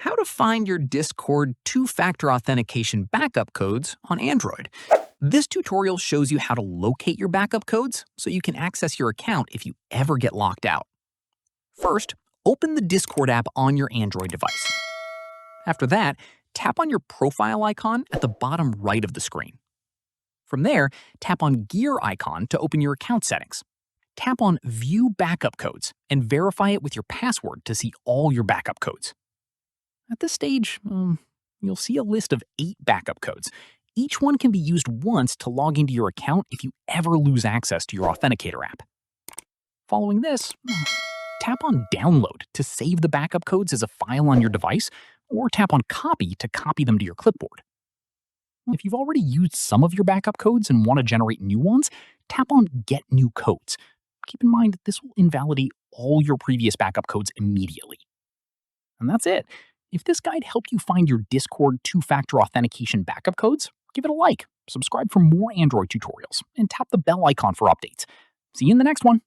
How to find your Discord two-factor authentication backup codes on Android. This tutorial shows you how to locate your backup codes so you can access your account if you ever get locked out. First, open the Discord app on your Android device. After that, tap on your profile icon at the bottom right of the screen. From there, tap on Gear icon to open your account settings. Tap on View Backup Codes and verify it with your password to see all your backup codes. At this stage, you'll see a list of 8 backup codes. Each one can be used once to log into your account if you ever lose access to your Authenticator app. Following this, tap on Download to save the backup codes as a file on your device, or tap on Copy to copy them to your clipboard. If you've already used some of your backup codes and want to generate new ones, tap on Get New Codes. Keep in mind that this will invalidate all your previous backup codes immediately. And that's it. If this guide helped you find your Discord two-factor authentication backup codes, give it a like, subscribe for more Android tutorials, and tap the bell icon for updates. See you in the next one.